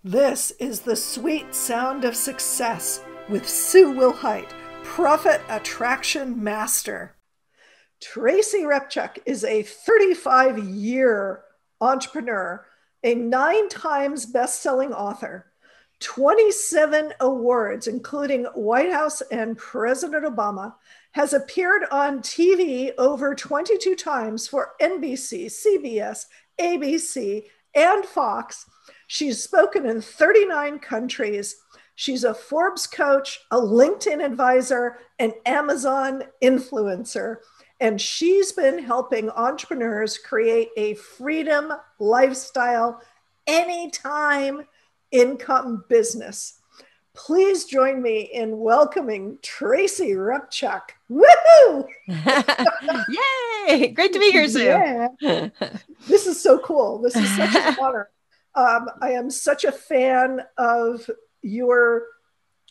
This is the sweet sound of success with Sue Wilhite, Profit Attraction Master. Tracy Repchuck is a 35-year entrepreneur, a 9 times best-selling author, 27 awards, including White House and President Obama, has appeared on TV over 22 times for NBC, CBS, ABC, and Fox. She's spoken in 39 countries. She's a Forbes coach, a LinkedIn advisor, an Amazon influencer, and she's been helping entrepreneurs create a freedom lifestyle, anytime income business. Please join me in welcoming Tracy Repchuck. Woohoo! Yay! Great to be here, Sue. Yeah. This is so cool. This is such an honor. I am such a fan of your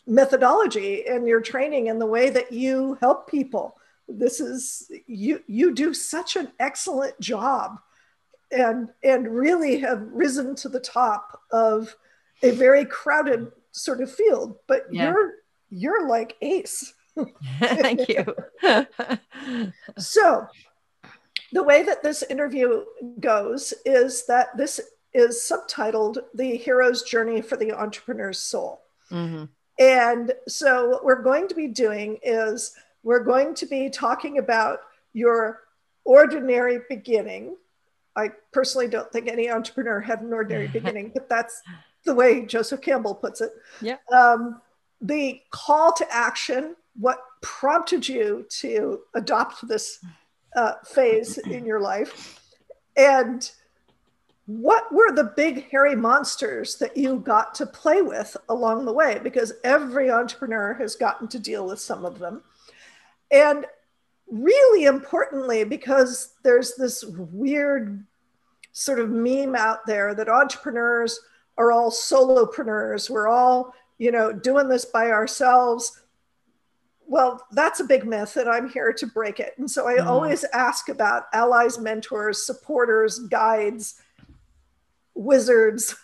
methodology and your training and the way that you help people. This is, you do such an excellent job and really have risen to the top of a very crowded sort of field, but Yeah. you're like ace. Thank you. So the way that this interview goes is that this is subtitled The Hero's Journey for the Entrepreneur's Soul. Mm-hmm. And so what we're going to be doing is we're going to be talking about your ordinary beginning. I personally don't think any entrepreneur had an ordinary beginning, but that's the way Joseph Campbell puts it. Yeah. The call to action, what prompted you to adopt this phase in your life, and what were the big hairy monsters that you got to play with along the way? Because every entrepreneur has gotten to deal with some of them. And really importantly, because there's this weird sort of meme out there that entrepreneurs are all solopreneurs. We're all, doing this by ourselves. Well, that's a big myth, and I'm here to break it. And so I always ask about allies, mentors, supporters, guides, wizards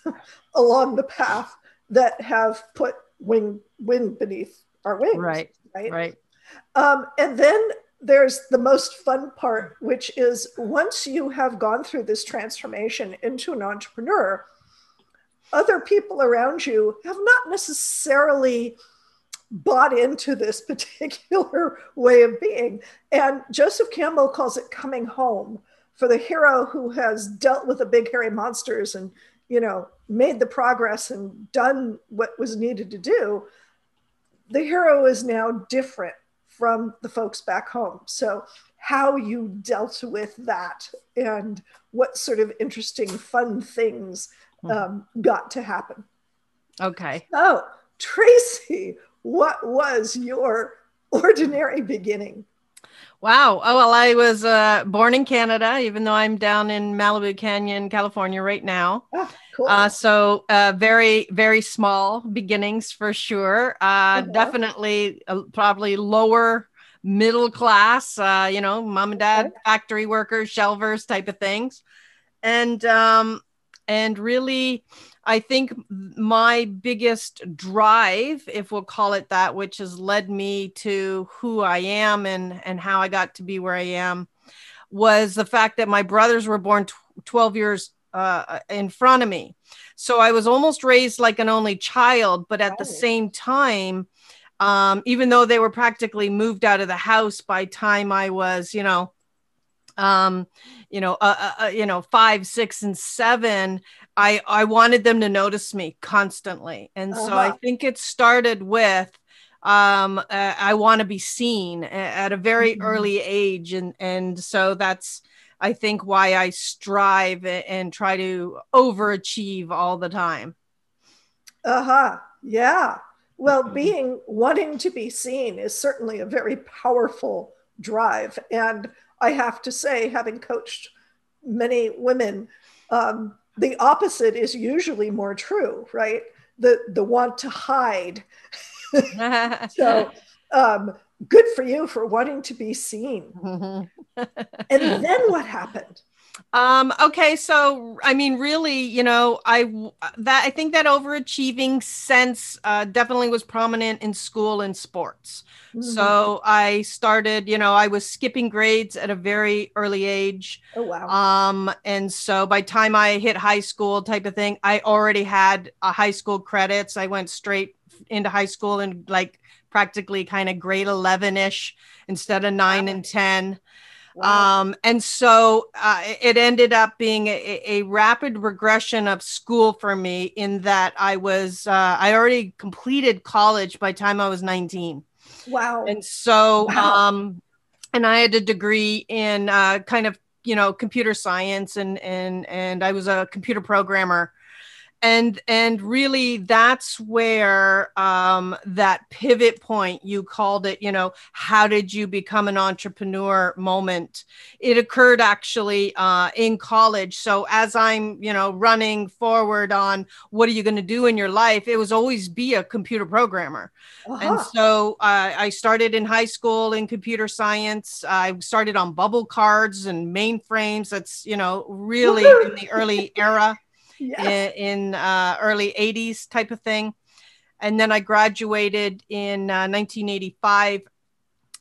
along the path that have put wind beneath our wings. Right. And then there's the most fun part, which is once you have gone through this transformation into an entrepreneur, other people around you have not necessarily bought into this particular way of being. And Joseph Campbell calls it coming home. For the hero who has dealt with the big hairy monsters and, made the progress and done what was needed to do, the hero is now different from the folks back home. So how you dealt with that and what sort of interesting, fun things got to happen. Okay. So, Tracy, what was your ordinary beginning? Wow. Oh, well, I was born in Canada, even though I'm down in Malibu Canyon, California right now. Ah, cool. So very, very small beginnings for sure. Definitely probably lower middle class, mom and dad, factory workers, shelvers type of things. And really, I think my biggest drive, if we'll call it that, which has led me to who I am and how I got to be where I am, was the fact that my brothers were born 12 years in front of me. So I was almost raised like an only child, but at the same time, even though they were practically moved out of the house by time I was, 5, 6, and 7, I wanted them to notice me constantly. And so I think it started with, I want to be seen at a very early age. And so that's, I think, why I strive and try to overachieve all the time. Yeah. Well, wanting to be seen is certainly a very powerful drive. And I have to say, having coached many women, the opposite is usually more true, right? The want to hide. So good for you for wanting to be seen. And then what happened? Okay, so I mean, really, I think that overachieving sense definitely was prominent in school and sports. Mhm. So I started, I was skipping grades at a very early age. Oh, wow. And so by time I hit high school type of thing, I already had high school credits. I went straight into high school and like practically kind of grade 11-ish instead of 9 Wow. and 10. Wow. And so it ended up being a rapid regression of school for me in that I already completed college by the time I was 19. Wow. And so, Wow. and I had a degree in kind of, computer science and I was a computer programmer, and really that's where that pivot point, you called it, how did you become an entrepreneur moment, it occurred actually in college. So as I'm running forward on what are you going to do in your life, it was always be a computer programmer. And Uh-huh. so I started in high school in computer science. I started on bubble cards and mainframes. That's really in Woohoo. the early era Yes. in early 80s type of thing. And then I graduated in 1985.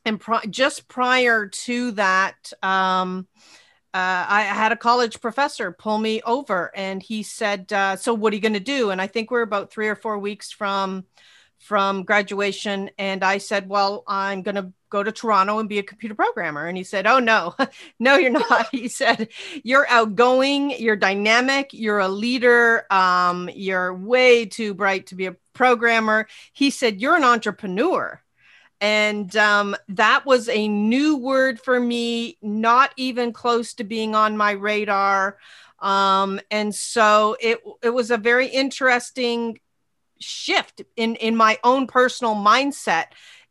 And just prior to that, I had a college professor pull me over and he said, so what are you going to do? And I think we're about 3 or 4 weeks from graduation. And I said, well, I'm going to go to Toronto and be a computer programmer. And he said, oh, no, no, you're not. He said, you're outgoing, you're dynamic, you're a leader. You're way too bright to be a programmer. He said, you're an entrepreneur. And that was a new word for me, not even close to being on my radar. And so it was a very interesting shift in my own personal mindset,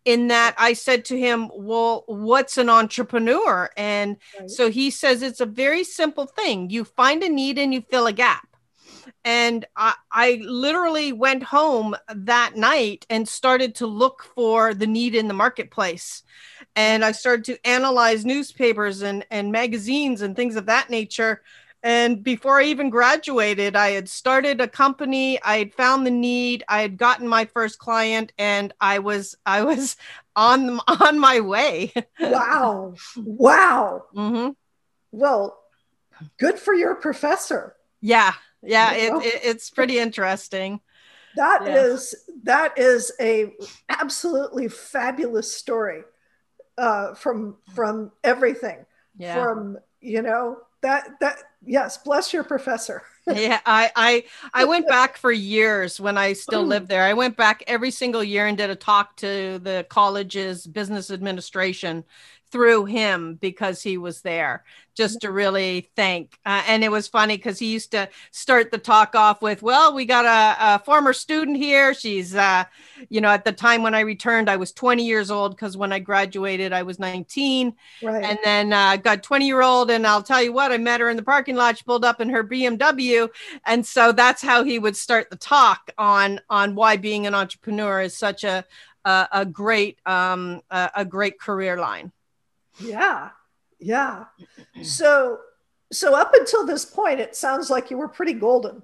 in that I said to him, well, what's an entrepreneur? And Right. so he says it's a very simple thing. You find a need and you fill a gap. And I literally went home that night and started to look for the need in the marketplace. And I started to analyze newspapers and magazines and things of that nature. And before I even graduated, I had started a company. I had found the need. I had gotten my first client, and I was on my way. Wow. Wow. Hmm. Well, good for your professor. Yeah, yeah, You know, it's pretty interesting. that Yeah, is that is a absolutely fabulous story, from everything, yeah. from that yes, bless your professor. Yeah, I went back for years when I still lived there. I went back every single year and did a talk to the college's business administration through him because he was there, just to really thank. And it was funny because he used to start the talk off with, "Well, we got a former student here. She's, at the time when I returned, I was 20 years old because when I graduated, I was 19." Right. And then got 20-year-old, and I'll tell you what, I met her in the parking lot. She pulled up in her BMW, and so that's how he would start the talk on why being an entrepreneur is such a great career line. Yeah. Yeah. So so up until this point, it sounds like you were pretty golden.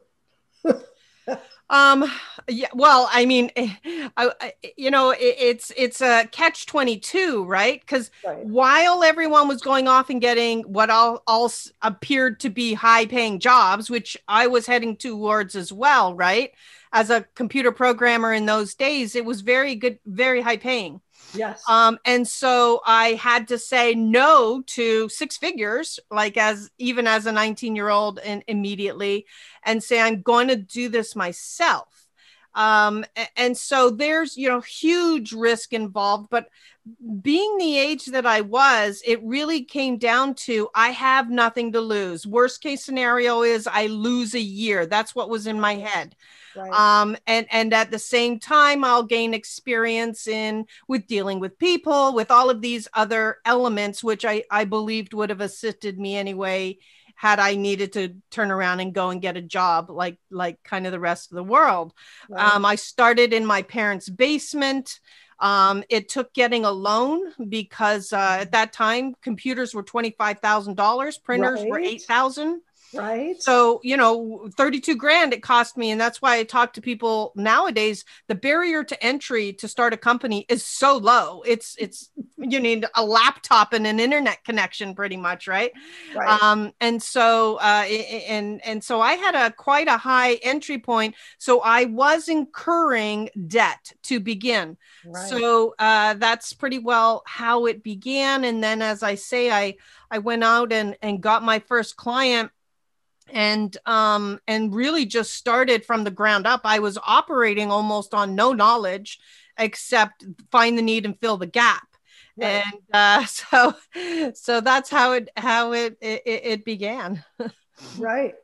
Um, yeah, well, I mean, it's a catch 22, right? Because Right. while everyone was going off and getting what all appeared to be high paying jobs, which I was heading towards as well, right? As a computer programmer in those days, it was very good, very high paying. Yes. And so I had to say no to six figures, like even as a 19-year-old, and immediately, and say, I'm going to do this myself. And so there's, huge risk involved, but being the age that I was, it really came down to, I have nothing to lose. Worst case scenario is I lose a year. That's what was in my head. Right. And at the same time, I'll gain experience in with dealing with people, with all of these other elements, which I believed would have assisted me anyway, had I needed to turn around and go and get a job like kind of the rest of the world. Right. I started in my parents' basement. It took getting a loan because at that time, computers were $25,000, printers were Right. $8,000. Right. So, 32 grand it cost me. And that's why I talk to people nowadays. The barrier to entry to start a company is so low. It's you need a laptop and an internet connection pretty much, right? Right. And so so I had quite a high entry point. So I was incurring debt to begin. Right. So that's pretty well how it began. And then, as I say, I went out and got my first client and really just started from the ground up. I was operating almost on no knowledge except find the need and fill the gap. Right. And so that's how it began. Right.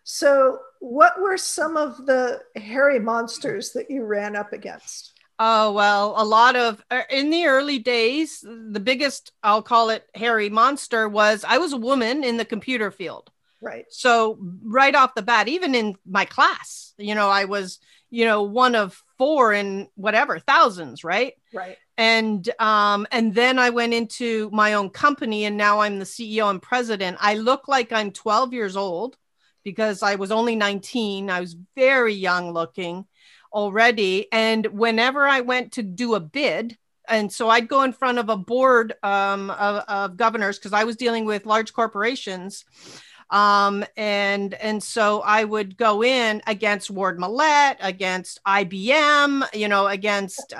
So what were some of the hairy monsters that you ran up against? Oh, well, a lot of in the early days, the biggest, I'll call it hairy monster, was I was a woman in the computer field. Right. So right off the bat, even in my class, I was, one of 4 in whatever thousands. Right. Right. And then I went into my own company and now I'm the CEO and president. I look like I'm 12 years old because I was only 19. I was very young looking already. And whenever I went to do a bid, and so I'd go in front of a board of governors because I was dealing with large corporations. And so I would go in against Ward Millett, against IBM, against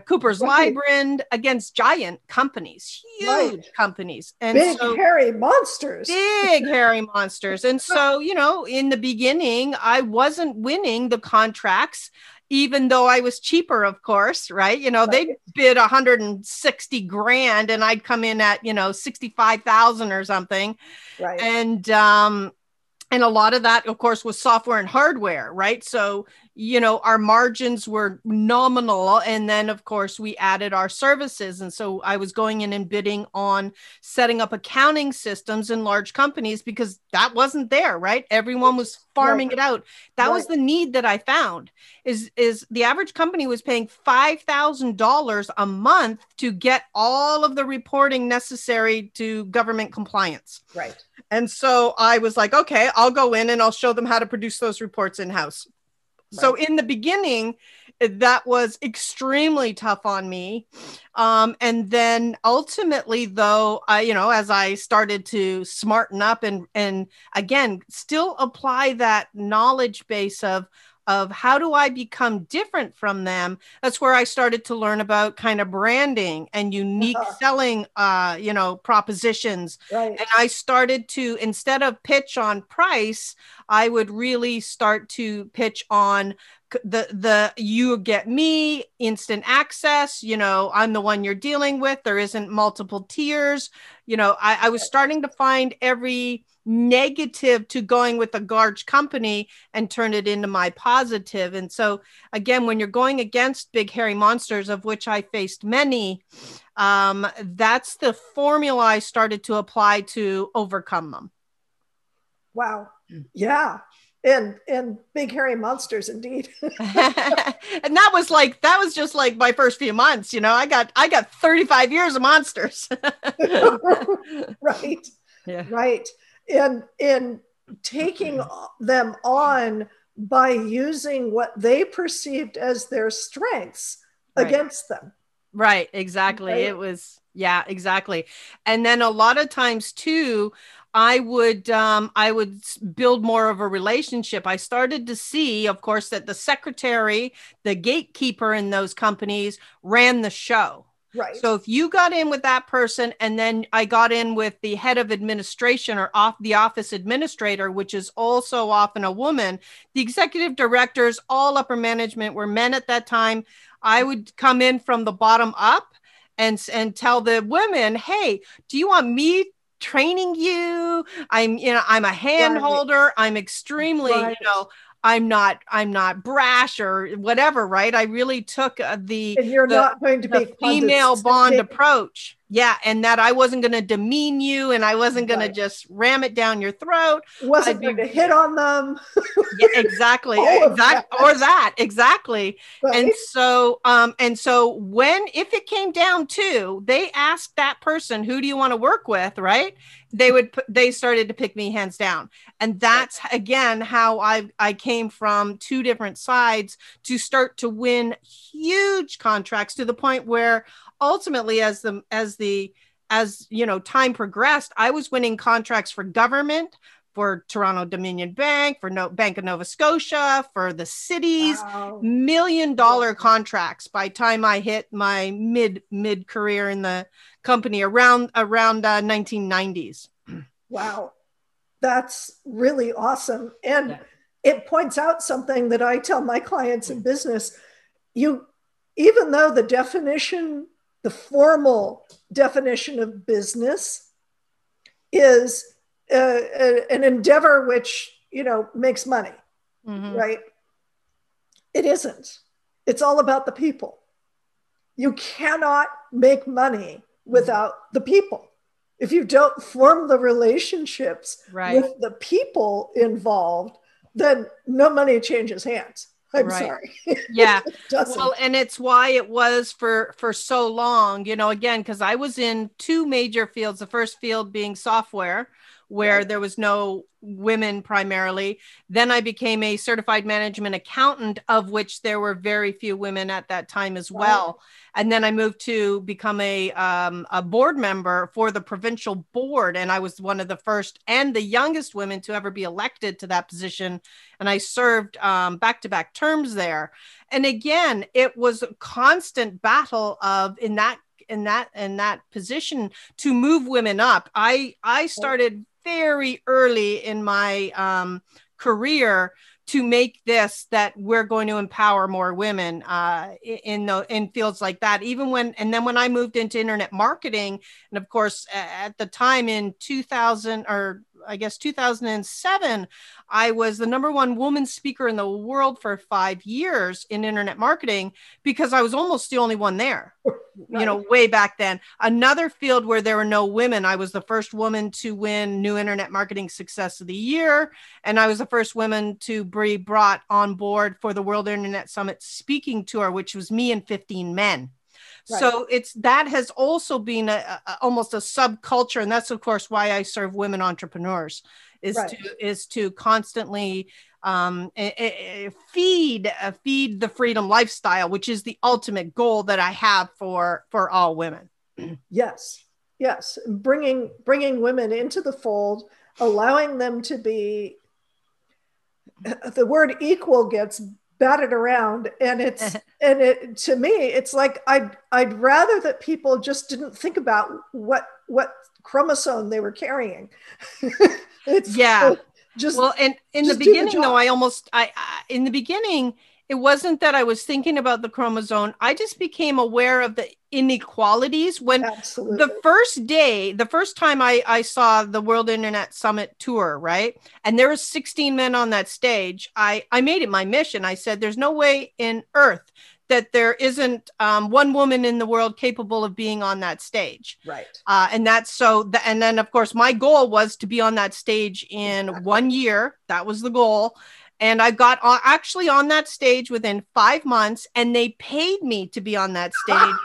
Cooper's Lybrand, against giant companies, huge companies. And big hairy monsters. Big hairy monsters. And so, in the beginning, I wasn't winning the contracts, even though I was cheaper, of course, right? They bid 160 grand and I'd come in at, 65,000 or something. Right. And a lot of that, of course, was software and hardware, right? So, our margins were nominal. And then, of course, we added our services. And so I was going in and bidding on setting up accounting systems in large companies because that wasn't there, right? Everyone was farming it out. That was the need that I found is the average company was paying $5,000 a month to get all of the reporting necessary to government compliance. Right. And so I was like, okay, I'll go in and I'll show them how to produce those reports in-house. Right. So in the beginning, that was extremely tough on me. And then ultimately, though, as I started to smarten up and again, still apply that knowledge base of how do I become different from them? That's where I started to learn about kind of branding and unique selling, propositions. Right. And I started to, instead of pitch on price, I would really start to pitch on the you get me, instant access, I'm the one you're dealing with. There isn't multiple tiers. I was starting to find every negative to going with a large company and turn it into my positive. And so again, when you're going against big hairy monsters, of which I faced many, that's the formula I started to apply to overcome them. Wow. Yeah. And big hairy monsters indeed. And that was just like my first few months, I got 35 years of monsters. Right. Yeah. Right. And taking them on by using what they perceived as their strengths against them. Right. Exactly. Right. It was, yeah, exactly. And then a lot of times too, I would build more of a relationship. I started to see, of course, that the secretary, the gatekeeper in those companies ran the show. Right. So if you got in with that person, and then I got in with the head of administration or the office administrator, which is also often a woman, the executive directors, all upper management were men at that time. I would come in from the bottom up and tell the women, hey, do you want me training you? I'm a hand holder. I'm extremely, I'm not brash or whatever, right? I really took and you're not going to be female bond approach. Yeah, and that I wasn't going to demean you, and I wasn't going to Right. just ram it down your throat. Wasn't I'd going be, to hit on them. yeah, exactly, All of that. exactly. Right. And so when, if it came down to, they asked that person, who do you want to work with, right? They started to pick me hands down. And that's again how I came from two different sides to start to win huge contracts, to the point where ultimately, as you know, time progressed, I was winning contracts for government, for Toronto Dominion Bank, for Bank of Nova Scotia, for the cities, Wow. $1 million contracts by time I hit my mid career in the company around 1990s. Wow. That's really awesome. And Yeah. it points out something that I tell my clients in business. You, even though the definition, the formal definition of business is an endeavor which, you know, makes money, Mm-hmm. right? It isn't. It's all about the people. You cannot make money without the people. If you don't form the relationships Right. with the people involved, then no money changes hands. I'm Right. sorry. Yeah. It doesn't. Well, and it's why it was for so long, you know, again, because I was in two major fields. The first field being software, where Right. there was no women primarily. Then I became a certified management accountant, of which there were very few women at that time as Right. well. And then I moved to become a board member for the provincial board. And I was one of the first and the youngest women to ever be elected to that position. And I served back-to-back terms there. And again, it was a constant battle of in that position to move women up. I started very early in my career to make this, that we're going to empower more women in fields like that. And then when I moved into internet marketing, and of course at the time in 2000, or I guess 2007, I was the #1 woman speaker in the world for 5 years in internet marketing, because I was almost the only one there. Right. You know, way back then. Another field where there were no women, I was the first woman to win New Internet Marketing Success of the Year. And I was the first woman to be brought on board for the World Internet Summit speaking tour, which was me and 15 men. Right. So that has also been almost a subculture. And that's, of course, why I serve women entrepreneurs, is to constantly feed the freedom lifestyle, which is the ultimate goal that I have for all women. Yes. Yes. Bringing women into the fold, allowing them to be, the word equal gets batted around, and it to me it's like I'd rather that people just didn't think about what chromosome they were carrying. It's Yeah. just, well, and in the beginning, though, in the beginning, it wasn't that I was thinking about the chromosome. I just became aware of the inequalities when absolutely the first time I saw the World Internet Summit tour, right? And there was 16 men on that stage. I made it my mission. I said, there's no way in earth that there isn't one woman in the world capable of being on that stage. right. And that's and then, of course, my goal was to be on that stage in 1 year. That was the goal. And I got actually on that stage within 5 months, and they paid me to be on that stage.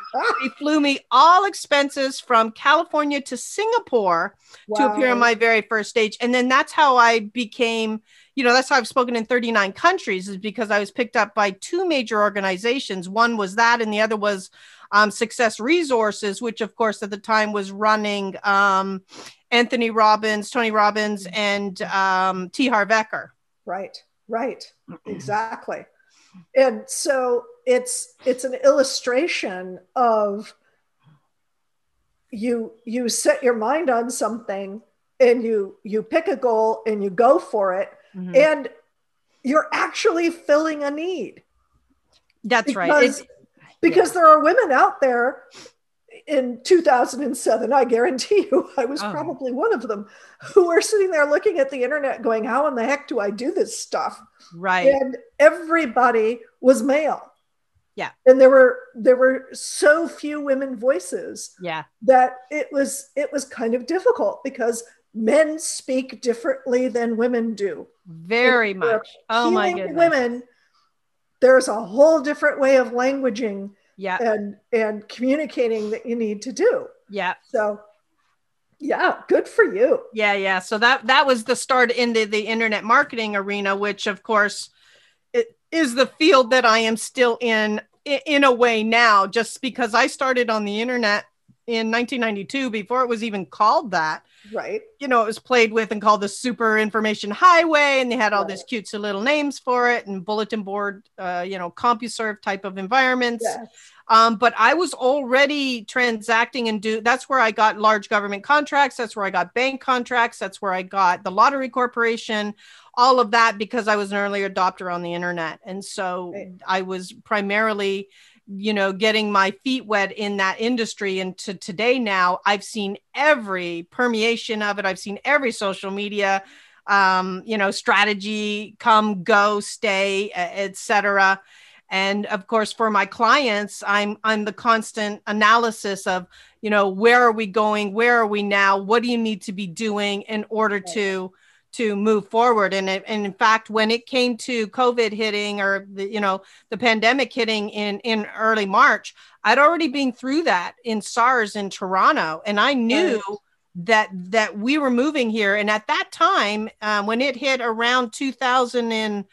They flew me all expenses from California to Singapore to appear on my very first stage. And then that's how I became, that's how I've spoken in 39 countries, is because I was picked up by two major organizations. One was that, and the other was Success Resources, which, of course, at the time was running Tony Robbins, and T. Harv Eker. Right. Exactly. And so it's an illustration of you set your mind on something, and you pick a goal and you go for it, mm-hmm. and you're actually filling a need. That's right. Because there are women out there. In 2007, I guarantee you, I was probably one of them, who were sitting there looking at the internet going, how in the heck do I do this stuff? Right. And everybody was male. Yeah. And there were so few women voices Yeah. that it was kind of difficult because men speak differently than women do. And if Very you're much. Oh my appealing to goodness. women, there's a whole different way of languaging Yeah. and communicating that you need to do. Yeah. So yeah, good for you. Yeah. Yeah. So that was the start into the internet marketing arena, which of course it is the field that I am still in a way now, just because I started on the internet in 1992 before it was even called that. Right. You know, it was played with and called the super information highway, and they had all Right. these cutesy little names for it, and bulletin board, CompuServe type of environments. Yes. But I was already transacting that's where I got large government contracts. That's where I got bank contracts. That's where I got the lottery corporation, all of that, because I was an early adopter on the internet. And so Right. I was primarily, getting my feet wet in that industry. And to today now, I've seen every permeation of it. I've seen every social media, strategy, come, go, stay, etc. And of course, for my clients, I'm the constant analysis of, where are we going? Where are we now? What do you need to be doing in order to move forward? And in fact, when it came to COVID hitting, or the pandemic hitting in early March, I'd already been through that in SARS in Toronto, and I knew that we were moving here. And at that time, when it hit around 2000 and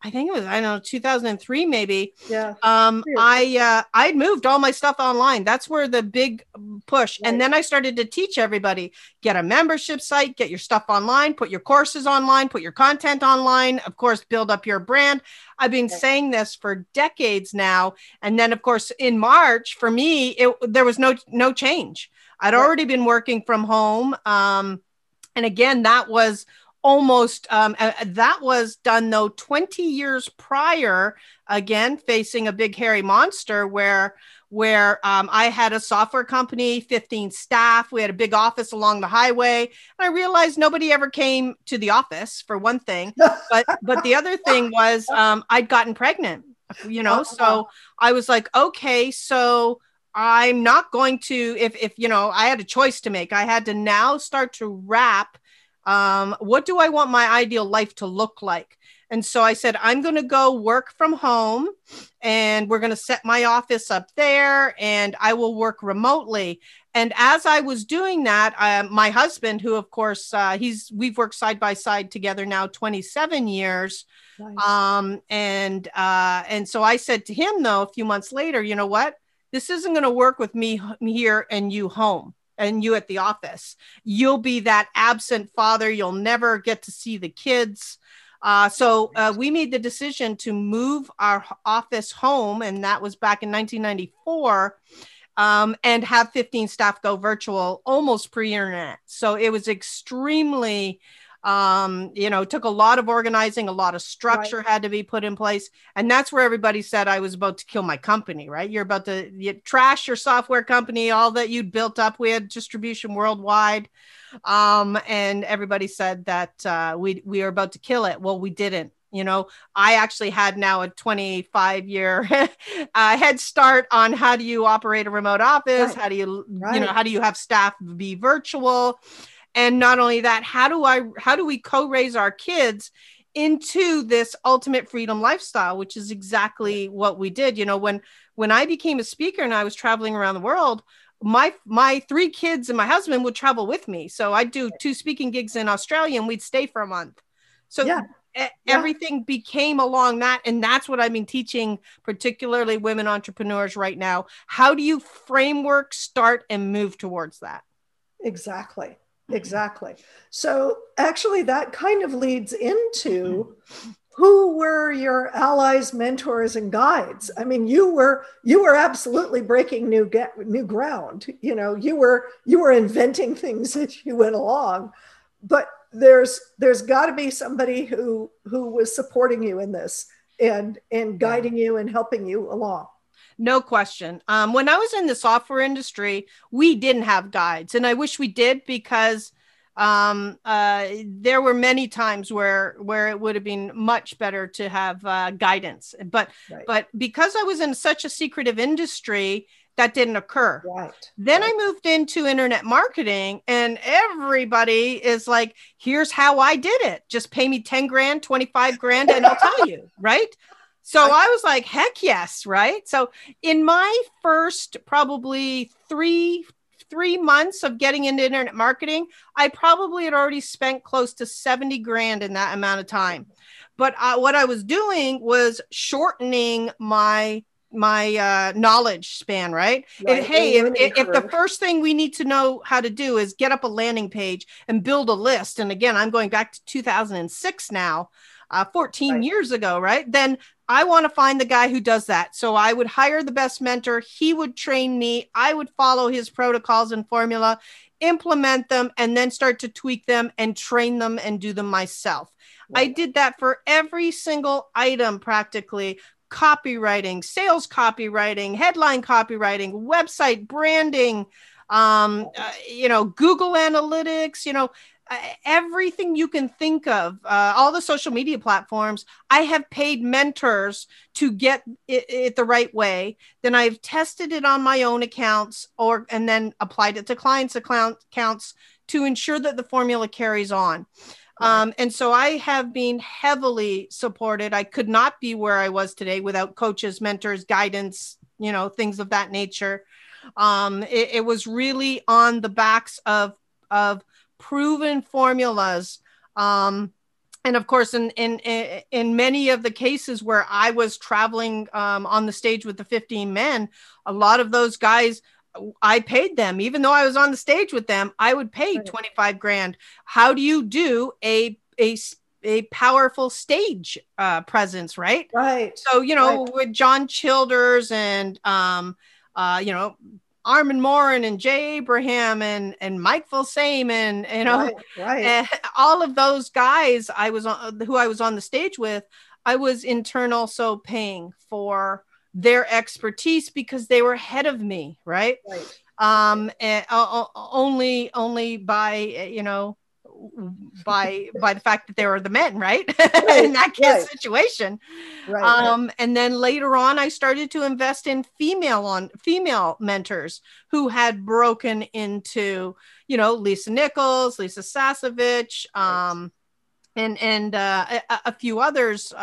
I think it was, I don't know, 2003 maybe. Yeah. I'd moved all my stuff online. That's where the big push. Right. And then I started to teach everybody, get a membership site, get your stuff online, put your courses online, put your content online, of course, build up your brand. I've been saying this for decades now. And then of course, in March, for me, there was no change. I'd already been working from home. And again, that was almost that was done though 20 years prior, again facing a big hairy monster where I had a software company, 15 staff. We had a big office along the highway. And I realized nobody ever came to the office, for one thing. But the other thing was I'd gotten pregnant, so I was like, okay, so I'm not going to, if I had a choice to make. I had to now start to wrap what do I want my ideal life to look like? And so I said, I'm going to go work from home, and we're going to set my office up there, and I will work remotely. And as I was doing that, my husband, who of course, we've worked side by side together now 27 years. Nice. And so I said to him though, a few months later, you know what, this isn't going to work with me here and you home. And you at the office, you'll be that absent father. You'll never get to see the kids. So we made the decision to move our office home, and that was back in 1994, and have 15 staff go virtual almost pre-internet. So it was extremely, took a lot of organizing, a lot of structure had to be put in place. And that's where everybody said I was about to kill my company, right? You're about to trash your software company, all that you'd built up. We had distribution worldwide. And everybody said that we were about to kill it. Well, we didn't. I actually had now a 25-year head start on how do you operate a remote office? How do you, how do you have staff be virtual? And not only that, how do we co-raise our kids into this ultimate freedom lifestyle, which is exactly what we did. When I became a speaker and I was traveling around the world, my 3 kids and my husband would travel with me. So I'd do 2 speaking gigs in Australia, and we'd stay for a month. So everything became along that. And that's what I've been teaching, particularly women entrepreneurs right now. How do you framework, start, and move towards that? Exactly. So actually that kind of leads into who were your allies, mentors, and guides. I mean, you were absolutely breaking new ground. You were inventing things as you went along, but there's got to be somebody who was supporting you in this and guiding you and helping you along. No question. When I was in the software industry, we didn't have guides, and I wish we did, because There were many times where it would have been much better to have guidance, but because I was in such a secretive industry, that didn't occur. Then I moved into internet marketing, and everybody is like, here's how I did it. Just pay me 10 grand, 25 grand, and I'll tell you. Right. So I was like, heck yes. Right. So in my first probably three months of getting into internet marketing, I probably had already spent close to 70 grand in that amount of time. But what I was doing was shortening my knowledge span, right? If the first thing we need to know how to do is get up a landing page and build a list, and again, I'm going back to 2006 now, 14 years ago, right? Then I want to find the guy who does that. So I would hire the best mentor. He would train me. I would follow his protocols and formula, implement them, and then start to tweak them and train them and do them myself. I did that for every single item practically. Copywriting, sales copywriting, headline copywriting, website branding, Google Analytics, everything you can think of, all the social media platforms. I have paid mentors to get it the right way. Then I've tested it on my own accounts and then applied it to clients' accounts to ensure that the formula carries on. And so I have been heavily supported. I could not be where I was today without coaches, mentors, guidance, things of that nature. It was really on the backs of proven formulas. And of course, in many of the cases where I was traveling on the stage with the 15 men, a lot of those guys, I paid them, even though I was on the stage with them, I would pay 25 grand. How do you do a powerful stage presence? Right. So, with John Childers and, Armin Morin and Jay Abraham and Mike Vilsame and all of those guys who I was on the stage with, I was internal. So paying for their expertise because they were ahead of me. Right. And only by, by the fact that they were the men, right? In that situation. And then later on, I started to invest in female mentors who had broken into, Lisa Nichols, Lisa Sasevich, and a few others,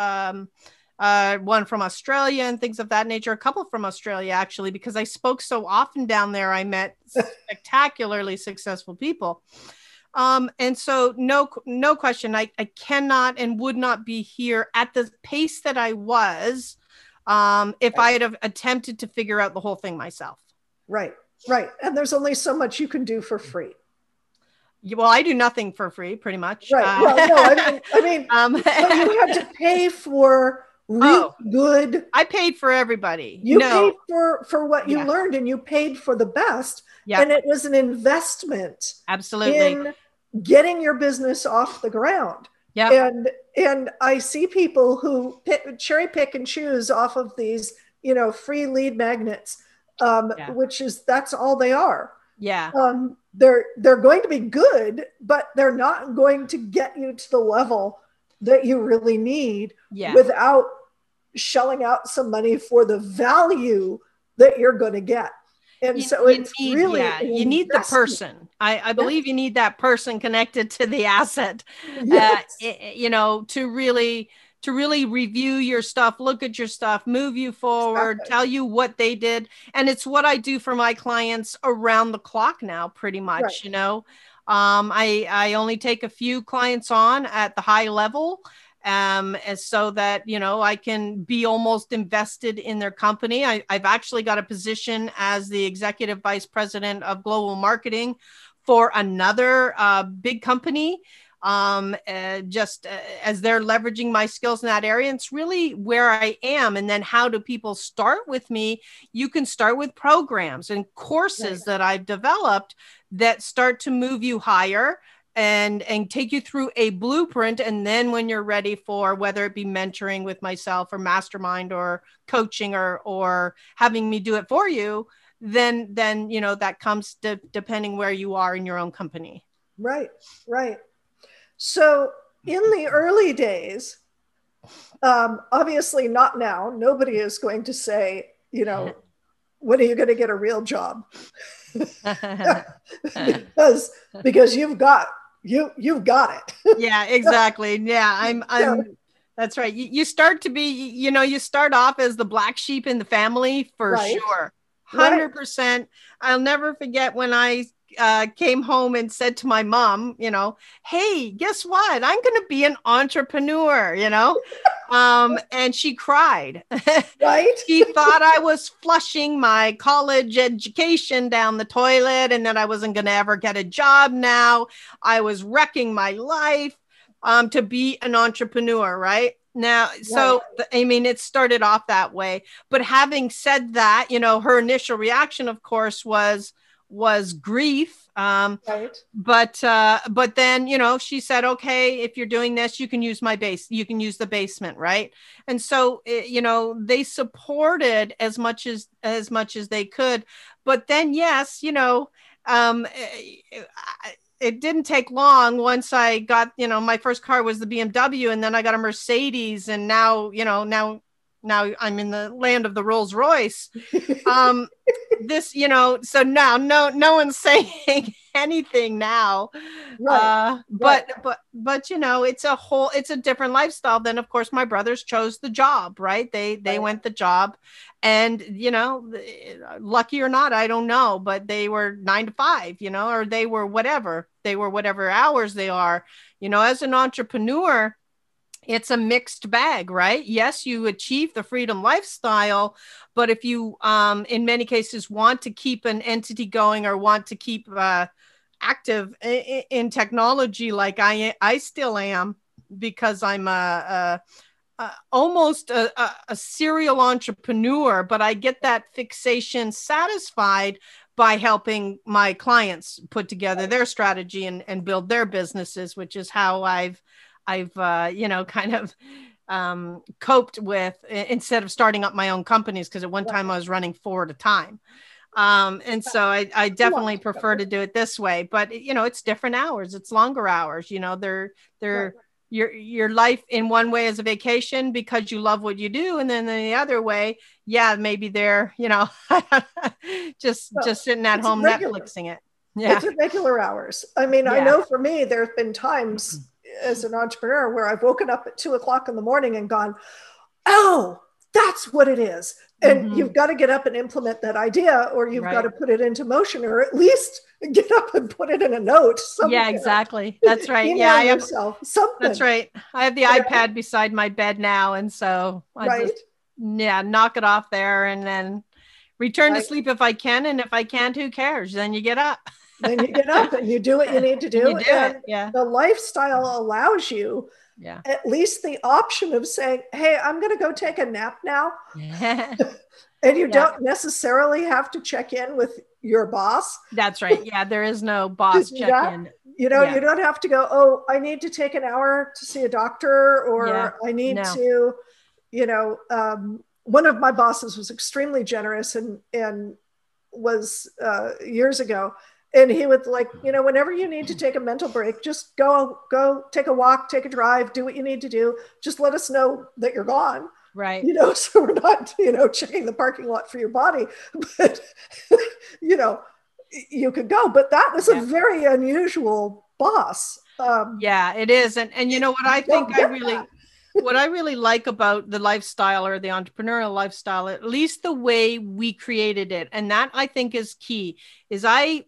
one from Australia and things of that nature, a couple from Australia, actually, because I spoke so often down there, I met spectacularly successful people. And so no question, I cannot and would not be here at the pace that I was if I had have attempted to figure out the whole thing myself. Right. And there's only so much you can do for free. Well, I do nothing for free, pretty much. I mean, but you had to pay for good. I paid for everybody. You paid for what you learned, and you paid for the best. And it was an investment. Absolutely. In getting your business off the ground. And I see people who cherry pick and choose off of these, free lead magnets, that's all they are. They're going to be good, but they're not going to get you to the level that you really need without shelling out some money for the value that you're going to get. And you need the person. I believe you need that person connected to the asset, to really review your stuff, look at your stuff, move you forward, tell you what they did. And it's what I do for my clients around the clock now, pretty much. I only take a few clients on at the high level, so that, I can be almost invested in their company. I've actually got a position as the executive vice president of global marketing for another big company, just as they're leveraging my skills in that area. And it's really where I am. And then how do people start with me? You can start with programs and courses that I've developed that start to move you higher and take you through a blueprint. And then when you're ready for whether it be mentoring with myself or mastermind or coaching or having me do it for you, then that comes to depending where you are in your own company. Right. Right. So in the early days, obviously not now, nobody is going to say, when are you going to get a real job? because you've got it. Yeah, exactly. Yeah, I'm that's right. You start to be, you start off as the black sheep in the family for Right. sure. Right. 100%. I'll never forget when I came home and said to my mom, hey, guess what? I'm going to be an entrepreneur, and she cried. Right. She thought I was flushing my college education down the toilet and that I wasn't going to ever get a job now. I was wrecking my life to be an entrepreneur, right? Now, so I mean, it started off that way. But having said that, her initial reaction, of course, was grief. Right. But then, she said, okay, if you're doing this, you can use you can use the basement, right? And so, they supported as much as they could. But then, yes, it didn't take long once I got, my first car was the BMW, and then I got a Mercedes, and now I'm in the land of the Rolls Royce. So now no one's saying anything now. Right. But it's a different lifestyle. Then of course my brothers chose the job, right? They went the job, and lucky or not, I don't know, but they were 9 to 5, or they were whatever hours they are. As an entrepreneur, it's a mixed bag, right? Yes, you achieve the freedom lifestyle, but if you, in many cases, want to keep an entity going or want to keep active in technology, like I still am, because I'm almost a serial entrepreneur, but I get that fixation satisfied by helping my clients put together their strategy and build their businesses, which is how I've kind of coped with, instead of starting up my own companies, because at one time I was running 4 at a time. And so I definitely prefer to do it this way, but it's different hours, it's longer hours, they're your life in one way is a vacation because you love what you do. And then the other way, yeah, maybe they're, just sitting at home, Netflixing it. Yeah. It's irregular hours. I mean, I know for me, there have been times as an entrepreneur where I've woken up at 2 o'clock in the morning and gone, oh, that's what it is. And you've got to get up and implement that idea, or you've got to put it into motion, or at least get up and put it in a note somewhere. Yeah, exactly. That's right. Email I have yourself something. That's right. I have the iPad beside my bed now. And so I just, knock it off there and then return to sleep if I can. And if I can't, who cares? Then you get up. Then you get up and you do what you need to do. The lifestyle allows you at least the option of saying, hey, I'm going to go take a nap now. And you don't necessarily have to check in with your boss. That's right. Yeah, there is no boss check-in. You don't have to go, oh, I need to take an hour to see a doctor, or I need to, one of my bosses was extremely generous and was years ago. And he would whenever you need to take a mental break, just go take a walk, take a drive, do what you need to do. Just let us know that you're gone. Right. So we're not, checking the parking lot for your body, but, you could go. But that was a very unusual boss. It is. And you know what I think what I really like about the lifestyle, or the entrepreneurial lifestyle, at least the way we created it, and that I think is key, is I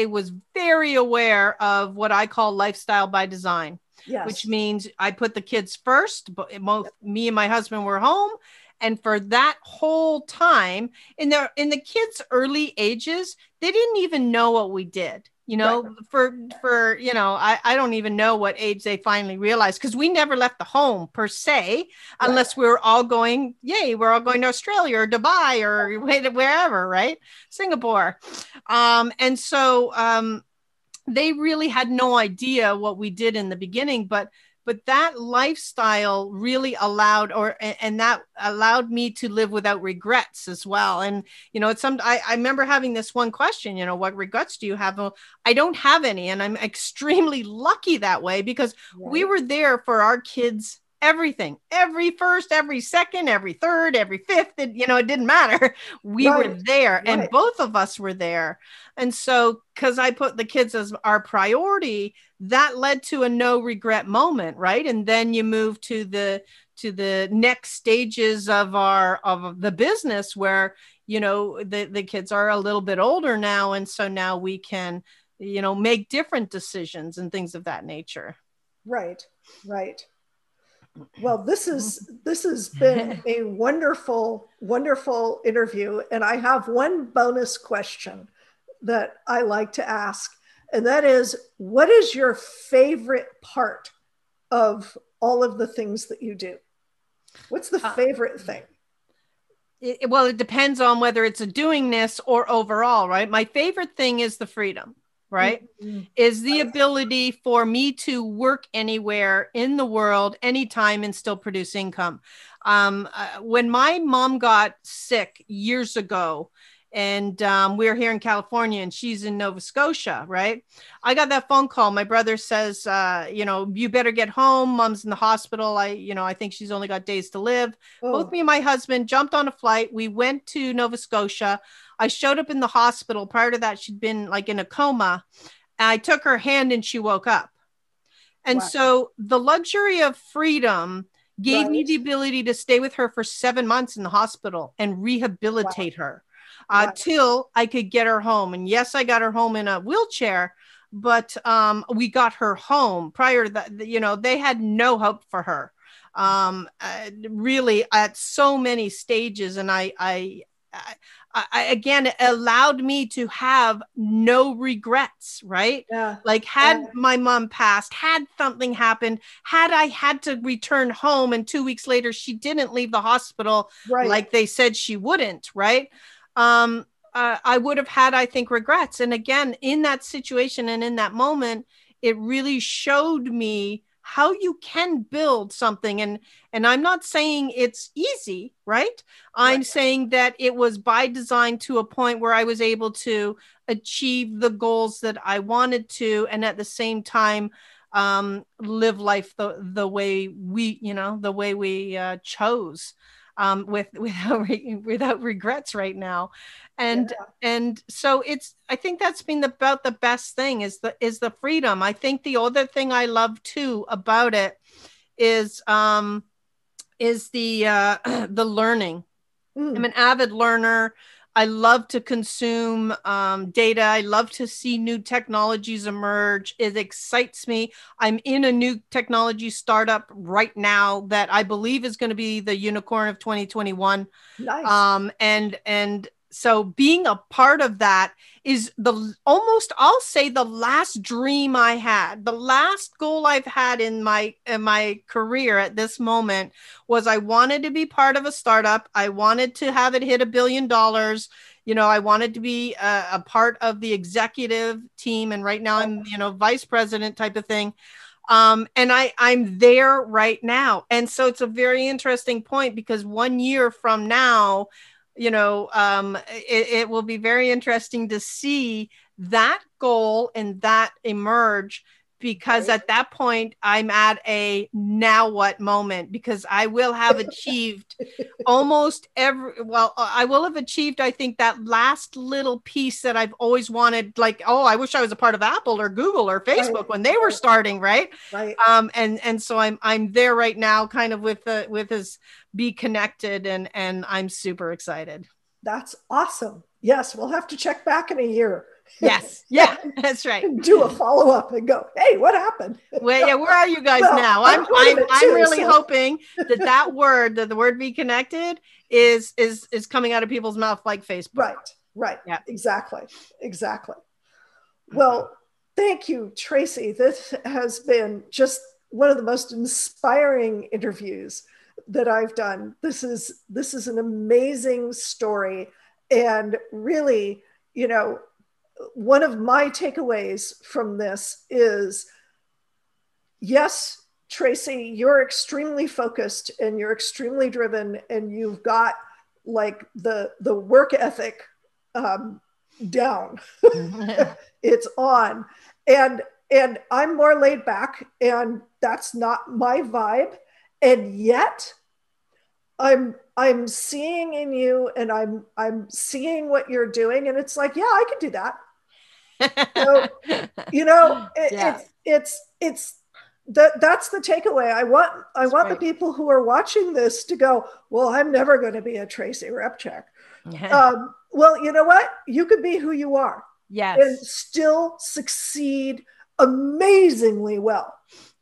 was very aware of what I call lifestyle by design, which means I put the kids first. But both me and my husband were home. And for that whole time, in the kids' early ages, they didn't even know what we did. I don't even know what age they finally realized, because we never left the home per se, unless we were all going, we're all going to Australia or Dubai or wherever, right? Singapore. And so they really had no idea what we did in the beginning, but but that lifestyle really allowed, and that allowed me to live without regrets as well. And, it's I remember having this one question, what regrets do you have? Well, I don't have any. And I'm extremely lucky that way, because we were there for our kids, everything, every first, every second, every third, every fifth, it didn't matter. We were there, and both of us were there. And so, because I put the kids as our priority, that led to a no regret moment, right? And then you move to the next stages of the business, where the kids are a little bit older now, and so now we can make different decisions and things of that nature. Right. Well, this has been a wonderful, wonderful interview. And I have one bonus question that I like to ask. And that is, what is your favorite part of all of the things that you do? What's the favorite thing? It depends on whether it's a doingness or overall, right? My favorite thing is the freedom. Right? Mm-hmm. Is the ability for me to work anywhere in the world, anytime, and still produce income. When my mom got sick years ago, and we were here in California and she's in Nova Scotia, right? I got that phone call. My brother says, you better get home. Mom's in the hospital. I think she's only got days to live. Oh. Both me and my husband jumped on a flight. We went to Nova Scotia. I showed up in the hospital. Prior to that, she'd been like in a coma. I took her hand and she woke up. And so the luxury of freedom gave me the ability to stay with her for 7 months in the hospital and rehabilitate her till I could get her home. And yes, I got her home in a wheelchair, but we got her home. Prior to that, they had no hope for her, really, at so many stages. And I again, it allowed me to have no regrets, right? Yeah. Like, had my mom passed, had something happened, had I had to return home and 2 weeks later she didn't leave the hospital like they said she wouldn't, right? I would have had, I think, regrets. And again, in that situation and in that moment, it really showed me how you can build something. And I'm not saying it's easy, right? I'm saying that it was by design, to a point where I was able to achieve the goals that I wanted to, and at the same time, live life the way we chose, without regrets right now. And so I think that's been about the best thing, is the freedom. I think the other thing I love too about it is the learning. I'm an avid learner. I love to consume data. I love to see new technologies emerge. It excites me. I'm in a new technology startup right now that I believe is going to be the unicorn of 2021. Nice. And so being a part of that is I'll say the last dream I had, the last goal I've had in my career at this moment was I wanted to be part of a startup. I wanted to have it hit $1 billion. I wanted to be a part of the executive team. And right now I'm, vice president type of thing. And I'm there right now. And so it's a very interesting point, because 1 year from now, it will be very interesting to see that goal and that emerge, because at that point I'm at a now what moment, because I will have achieved I will have achieved, I think, that last little piece that I've always wanted. Like, I wish I was a part of Apple or Google or Facebook when they were starting, right? And so I'm there right now, kind of with his be connected, and I'm super excited. That's awesome. Yes, we'll have to check back in a year. Yes. Yeah, that's right. Do a follow-up and go, hey, what happened? Well, yeah, where are you guys now? I'm really hoping that word, the word be connected, is coming out of people's mouth like Facebook. Right. Yeah. Exactly. Well, thank you, Tracy. This has been just one of the most inspiring interviews that I've done. This is an amazing story. And really, one of my takeaways from this is, yes, Tracy, you're extremely focused and you're extremely driven, and you've got like the work ethic down. It's on. And I'm more laid back, and that's not my vibe. And yet I'm seeing in you, and I'm seeing what you're doing, and it's like, yeah, I can do that. So, Yeah. it's that's the takeaway. I want the people who are watching this to go, well, I'm never going to be a Tracy Repchuck. Well, you know what? You could be who you are. Yes. And still succeed amazingly well.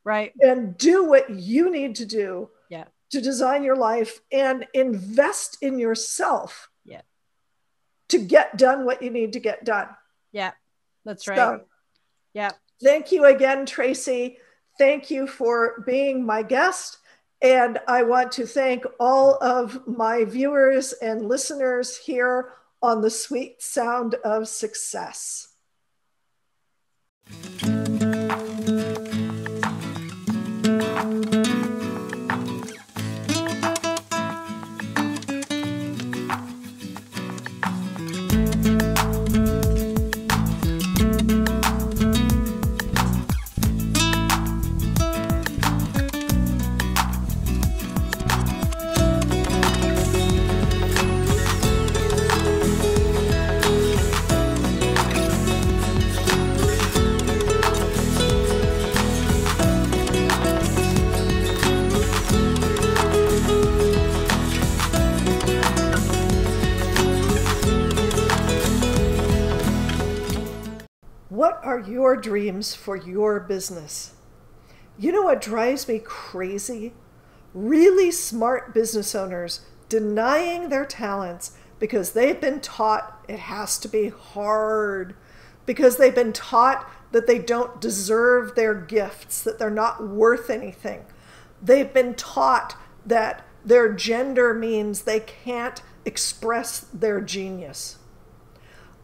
Right. And do what you need to do. Yeah. To design your life and invest in yourself. Yeah. To get done what you need to get done. Yeah. That's right. So, yeah. Thank you again, Tracy. Thank you for being my guest. And I want to thank all of my viewers and listeners here on the Sweet Sound of Success. What are your dreams for your business? You know what drives me crazy? Really smart business owners denying their talents because they've been taught it has to be hard, because they've been taught that they don't deserve their gifts, that they're not worth anything. They've been taught that their gender means they can't express their genius.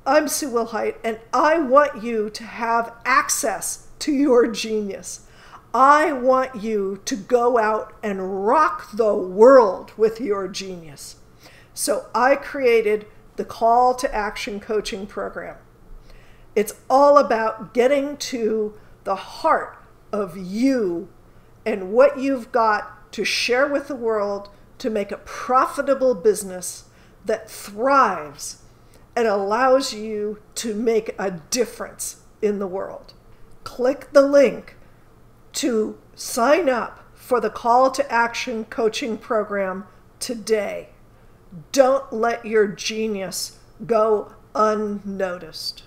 I'm Sue Wilhite, and I want you to have access to your genius. I want you to go out and rock the world with your genius. So I created the Call to Action coaching program. It's all about getting to the heart of you and what you've got to share with the world to make a profitable business that thrives and allows you to make a difference in the world. Click the link to sign up for the Call to Action coaching program today. Don't let your genius go unnoticed.